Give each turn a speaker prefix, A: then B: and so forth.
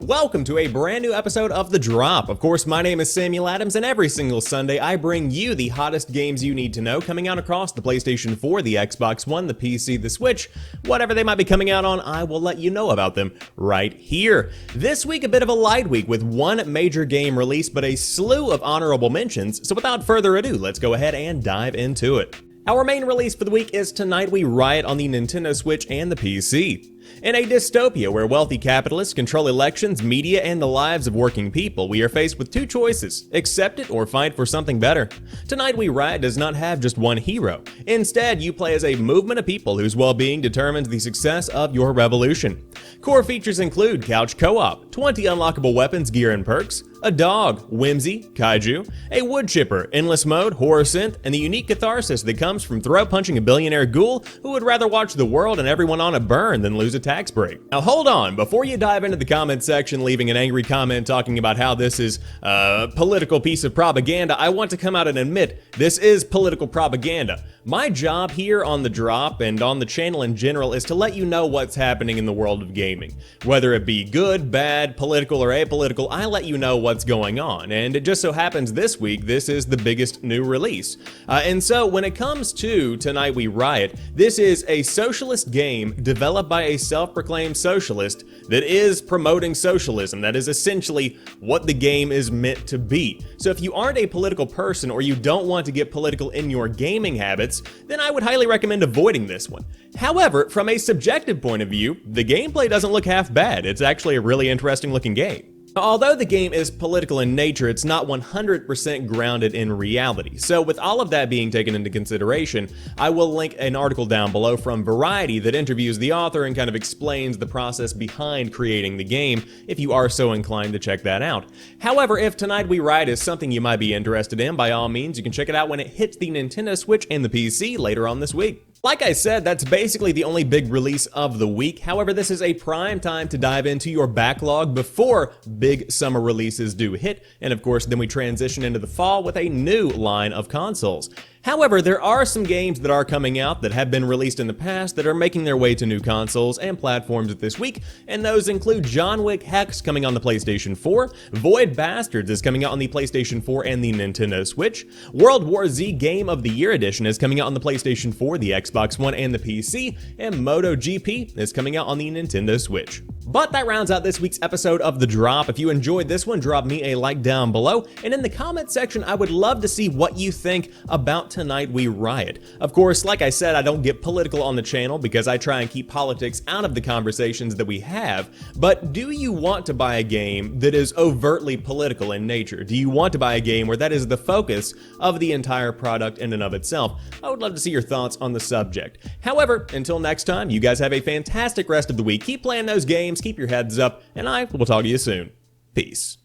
A: Welcome to a brand new episode of The Drop. Of course, my name is Samuel Adams, and every single Sunday I bring you the hottest games you need to know coming out across the PlayStation 4, the Xbox One, the PC, the Switch, whatever they might be coming out on, I will let you know about them right here. This week, a bit of a light week with one major game release, but a slew of honorable mentions, so without further ado, let's go ahead and dive into it. Our main release for the week is Tonight We Riot on the Nintendo Switch and the PC. In a dystopia where wealthy capitalists control elections, media, and the lives of working people, we are faced with two choices: accept it or fight for something better. Tonight We Riot does not have just one hero. Instead, you play as a movement of people whose well-being determines the success of your revolution. Core features include couch co-op, 20 unlockable weapons, gear, and perks, a dog, whimsy, kaiju, a wood chipper, endless mode, horror synth, and the unique catharsis that comes from throat-punching a billionaire ghoul who would rather watch the world and everyone on a burn than lose a tax break. Now hold on, before you dive into the comment section leaving an angry comment talking about how this is a political piece of propaganda, I want to come out and admit this is political propaganda. My job here on The Drop and on the channel in general is to let you know what's happening in the world of gaming. Whether it be good, bad, political, or apolitical, I let you know what's going on, and it just so happens this week this is the biggest new release. And so when it comes to Tonight We Riot, this is a socialist game developed by a self-proclaimed socialist that is promoting socialism. That is essentially what the game is meant to be. So if you aren't a political person or you don't want to get political in your gaming habits, then I would highly recommend avoiding this one. However, from a subjective point of view, the gameplay doesn't look half bad. It's actually a really interesting looking game. Although the game is political in nature, it's not 100% grounded in reality. So with all of that being taken into consideration, I will link an article down below from Variety that interviews the author and kind of explains the process behind creating the game, if you are so inclined to check that out. However, if Tonight We Riot is something you might be interested in, by all means, you can check it out when it hits the Nintendo Switch and the PC later on this week. Like I said, that's basically the only big release of the week. However, this is a prime time to dive into your backlog before big summer releases do hit, and of course then we transition into the fall with a new line of consoles. However, there are some games that are coming out that have been released in the past that are making their way to new consoles and platforms this week, and those include John Wick Hex coming on the PlayStation 4, Void Bastards is coming out on the PlayStation 4 and the Nintendo Switch, World War Z Game of the Year Edition is coming out on the PlayStation 4, the Xbox One, and the PC, and MotoGP is coming out on the Nintendo Switch. But that rounds out this week's episode of The Drop. If you enjoyed this one, drop me a like down below, and in the comment section I would love to see what you think about Tonight We Riot. Of course, like I said, I don't get political on the channel because I try and keep politics out of the conversations that we have, but do you want to buy a game that is overtly political in nature? Do you want to buy a game where that is the focus of the entire product in and of itself? I would love to see your thoughts on the subject. However, until next time, you guys have a fantastic rest of the week. Keep playing those games, keep your heads up, and I will talk to you soon. Peace.